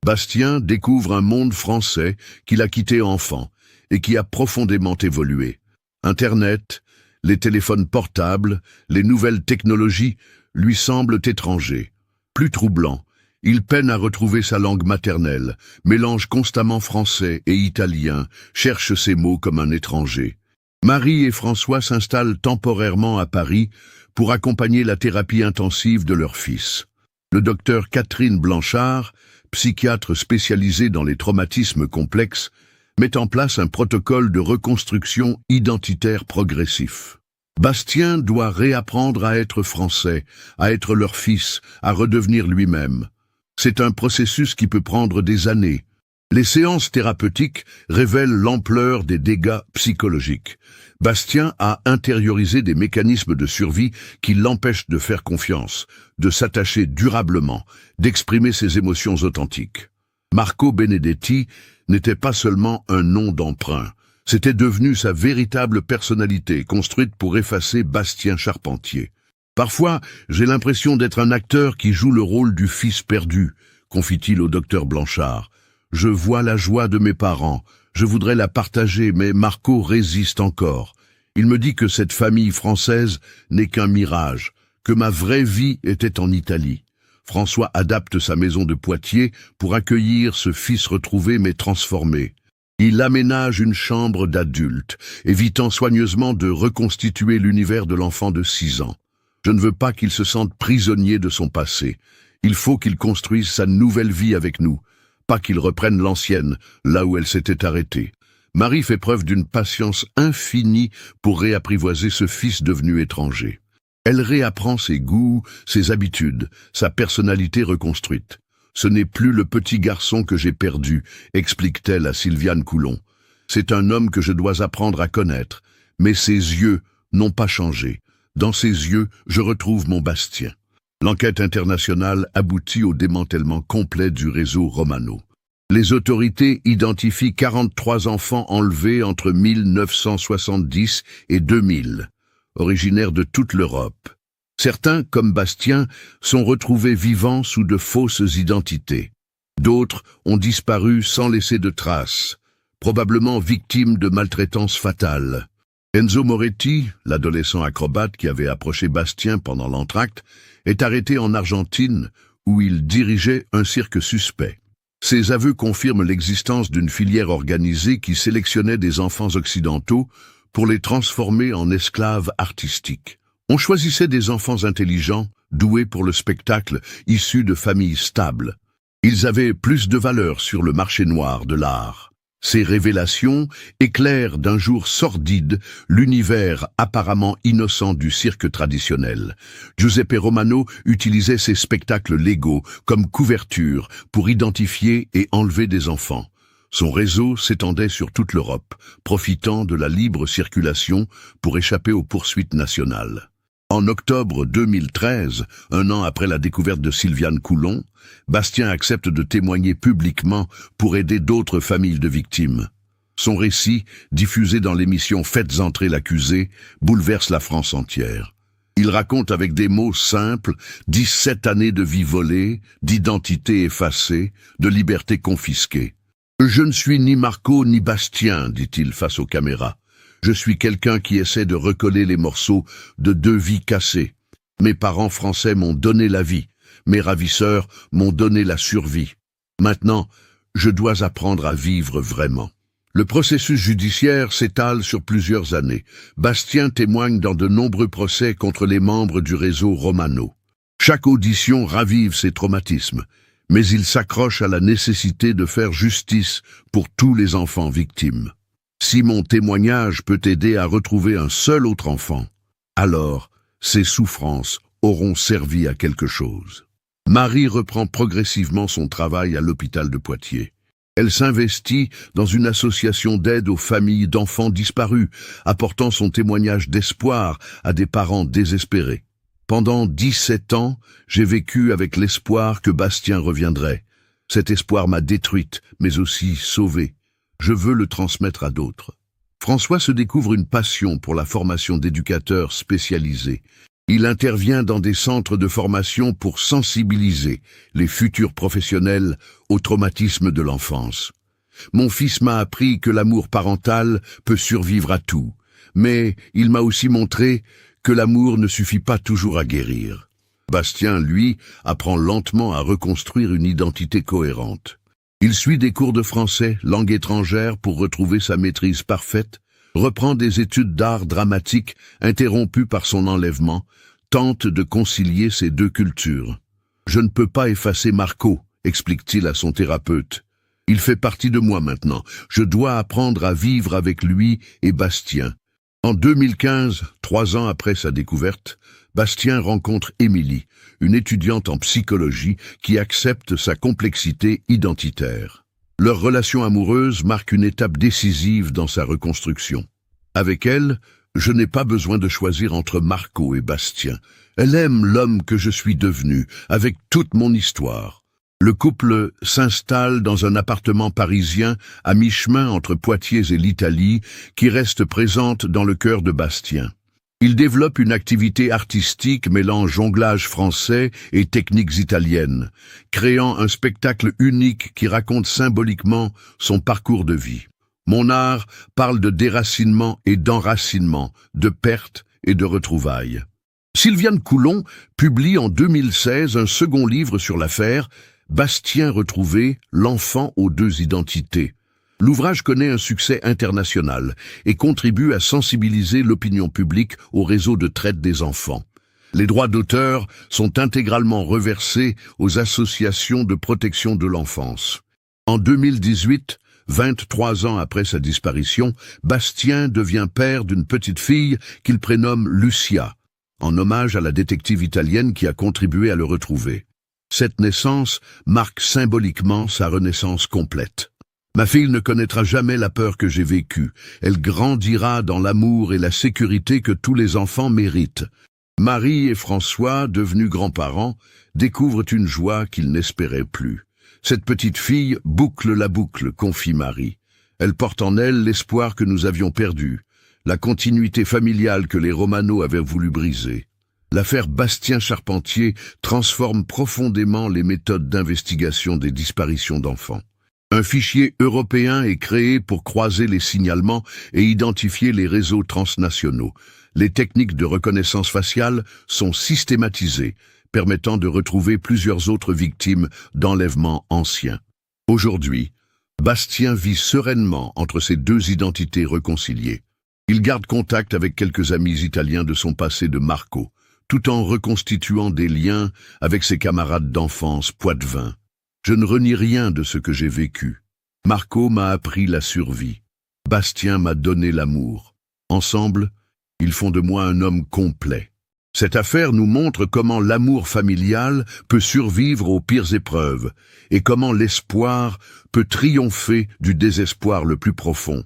Bastien découvre un monde français qu'il a quitté enfant et qui a profondément évolué. Internet, les téléphones portables, les nouvelles technologies lui semblent étrangers. Plus troublant, il peine à retrouver sa langue maternelle, mélange constamment français et italien, cherche ses mots comme un étranger. Marie et François s'installent temporairement à Paris pour accompagner la thérapie intensive de leur fils. Le docteur Catherine Blanchard, psychiatre spécialisée dans les traumatismes complexes, met en place un protocole de reconstruction identitaire progressif. Bastien doit réapprendre à être français, à être leur fils, à redevenir lui-même. C'est un processus qui peut prendre des années. Les séances thérapeutiques révèlent l'ampleur des dégâts psychologiques. Bastien a intériorisé des mécanismes de survie qui l'empêchent de faire confiance, de s'attacher durablement, d'exprimer ses émotions authentiques. Marco Benedetti n'était pas seulement un nom d'emprunt, c'était devenu sa véritable personnalité, construite pour effacer Bastien Charpentier. Parfois, j'ai l'impression d'être un acteur qui joue le rôle du fils perdu, confie-t-il au docteur Blanchard. Je vois la joie de mes parents, je voudrais la partager, mais Marco résiste encore. Il me dit que cette famille française n'est qu'un mirage, que ma vraie vie était en Italie. François adapte sa maison de Poitiers pour accueillir ce fils retrouvé mais transformé. Il aménage une chambre d'adulte, évitant soigneusement de reconstituer l'univers de l'enfant de 6 ans. Je ne veux pas qu'il se sente prisonnier de son passé. Il faut qu'il construise sa nouvelle vie avec nous, pas qu'il reprenne l'ancienne, là où elle s'était arrêtée. Marie fait preuve d'une patience infinie pour réapprivoiser ce fils devenu étranger. Elle réapprend ses goûts, ses habitudes, sa personnalité reconstruite. Ce n'est plus le petit garçon que j'ai perdu, explique-t-elle à Sylviane Coulon. C'est un homme que je dois apprendre à connaître, mais ses yeux n'ont pas changé. Dans ses yeux, je retrouve mon Bastien. L'enquête internationale aboutit au démantèlement complet du réseau Romano. Les autorités identifient 43 enfants enlevés entre 1970 et 2000, originaires de toute l'Europe. Certains, comme Bastien, sont retrouvés vivants sous de fausses identités. D'autres ont disparu sans laisser de traces, probablement victimes de maltraitances fatales. Enzo Moretti, l'adolescent acrobate qui avait approché Bastien pendant l'entracte, est arrêté en Argentine où il dirigeait un cirque suspect. Ses aveux confirment l'existence d'une filière organisée qui sélectionnait des enfants occidentaux pour les transformer en esclaves artistiques. On choisissait des enfants intelligents, doués pour le spectacle, issus de familles stables. Ils avaient plus de valeur sur le marché noir de l'art. Ces révélations éclairent d'un jour sordide l'univers apparemment innocent du cirque traditionnel. Giuseppe Romano utilisait ces spectacles légaux comme couverture pour identifier et enlever des enfants. Son réseau s'étendait sur toute l'Europe, profitant de la libre circulation pour échapper aux poursuites nationales. En octobre 2013, un an après la découverte de Sylviane Coulon, Bastien accepte de témoigner publiquement pour aider d'autres familles de victimes. Son récit, diffusé dans l'émission Faites entrer l'accusé, bouleverse la France entière. Il raconte avec des mots simples 17 années de vie volée, d'identité effacée, de liberté confisquée. « Je ne suis ni Marco ni Bastien », dit-il face aux caméras. Je suis quelqu'un qui essaie de recoller les morceaux de 2 vies cassées. Mes parents français m'ont donné la vie. Mes ravisseurs m'ont donné la survie. Maintenant, je dois apprendre à vivre vraiment. Le processus judiciaire s'étale sur plusieurs années. Bastien témoigne dans de nombreux procès contre les membres du réseau Romano. Chaque audition ravive ses traumatismes, mais il s'accroche à la nécessité de faire justice pour tous les enfants victimes. Si mon témoignage peut aider à retrouver un seul autre enfant, alors ces souffrances auront servi à quelque chose. Marie reprend progressivement son travail à l'hôpital de Poitiers. Elle s'investit dans une association d'aide aux familles d'enfants disparus, apportant son témoignage d'espoir à des parents désespérés. Pendant 17 ans, j'ai vécu avec l'espoir que Bastien reviendrait. Cet espoir m'a détruite, mais aussi sauvée. Je veux le transmettre à d'autres. François se découvre une passion pour la formation d'éducateurs spécialisés. Il intervient dans des centres de formation pour sensibiliser les futurs professionnels au traumatisme de l'enfance. Mon fils m'a appris que l'amour parental peut survivre à tout, mais il m'a aussi montré que l'amour ne suffit pas toujours à guérir. Bastien, lui, apprend lentement à reconstruire une identité cohérente. Il suit des cours de français, langue étrangère, pour retrouver sa maîtrise parfaite, reprend des études d'art dramatique interrompues par son enlèvement, tente de concilier ces deux cultures. « Je ne peux pas effacer Marco », explique-t-il à son thérapeute. « Il fait partie de moi maintenant. Je dois apprendre à vivre avec lui et Bastien. » En 2015, 3 ans après sa découverte, Bastien rencontre Émilie, une étudiante en psychologie qui accepte sa complexité identitaire. Leur relation amoureuse marque une étape décisive dans sa reconstruction. Avec elle, je n'ai pas besoin de choisir entre Marco et Bastien. Elle aime l'homme que je suis devenu, avec toute mon histoire. Le couple s'installe dans un appartement parisien à mi-chemin entre Poitiers et l'Italie, qui reste présente dans le cœur de Bastien. Il développe une activité artistique mêlant jonglage français et techniques italiennes, créant un spectacle unique qui raconte symboliquement son parcours de vie. Mon art parle de déracinement et d'enracinement, de perte et de retrouvailles. Sylviane Coulon publie en 2016 un second livre sur l'affaire, Bastien retrouvé, l'enfant aux deux identités. L'ouvrage connaît un succès international et contribue à sensibiliser l'opinion publique au réseau de traite des enfants. Les droits d'auteur sont intégralement reversés aux associations de protection de l'enfance. En 2018, 23 ans après sa disparition, Bastien devient père d'une petite fille qu'il prénomme Lucia, en hommage à la détective italienne qui a contribué à le retrouver. Cette naissance marque symboliquement sa renaissance complète. Ma fille ne connaîtra jamais la peur que j'ai vécue. Elle grandira dans l'amour et la sécurité que tous les enfants méritent. Marie et François, devenus grands-parents, découvrent une joie qu'ils n'espéraient plus. Cette petite fille boucle la boucle, confie Marie. Elle porte en elle l'espoir que nous avions perdu, la continuité familiale que les Romano avaient voulu briser. L'affaire Bastien Charpentier transforme profondément les méthodes d'investigation des disparitions d'enfants. Un fichier européen est créé pour croiser les signalements et identifier les réseaux transnationaux. Les techniques de reconnaissance faciale sont systématisées, permettant de retrouver plusieurs autres victimes d'enlèvements anciens. Aujourd'hui, Bastien vit sereinement entre ces deux identités réconciliées. Il garde contact avec quelques amis italiens de son passé de Marco, tout en reconstituant des liens avec ses camarades d'enfance poitevins. Je ne renie rien de ce que j'ai vécu. Marco m'a appris la survie. Bastien m'a donné l'amour. Ensemble, ils font de moi un homme complet. Cette affaire nous montre comment l'amour familial peut survivre aux pires épreuves et comment l'espoir peut triompher du désespoir le plus profond.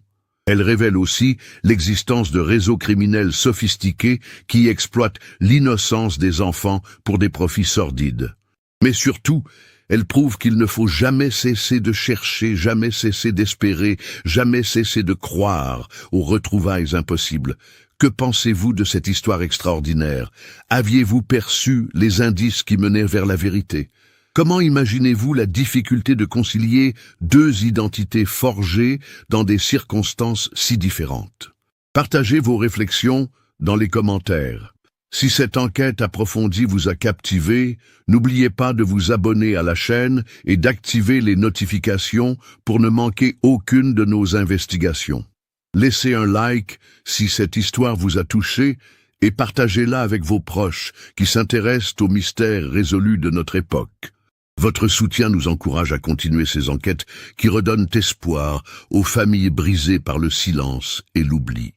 Elle révèle aussi l'existence de réseaux criminels sophistiqués qui exploitent l'innocence des enfants pour des profits sordides. Mais surtout, elle prouve qu'il ne faut jamais cesser de chercher, jamais cesser d'espérer, jamais cesser de croire aux retrouvailles impossibles. Que pensez-vous de cette histoire extraordinaire? Aviez-vous perçu les indices qui menaient vers la vérité? Comment imaginez-vous la difficulté de concilier deux identités forgées dans des circonstances si différentes? Partagez vos réflexions dans les commentaires. Si cette enquête approfondie vous a captivé, n'oubliez pas de vous abonner à la chaîne et d'activer les notifications pour ne manquer aucune de nos investigations. Laissez un like si cette histoire vous a touché et partagez-la avec vos proches qui s'intéressent aux mystères résolus de notre époque. Votre soutien nous encourage à continuer ces enquêtes qui redonnent espoir aux familles brisées par le silence et l'oubli.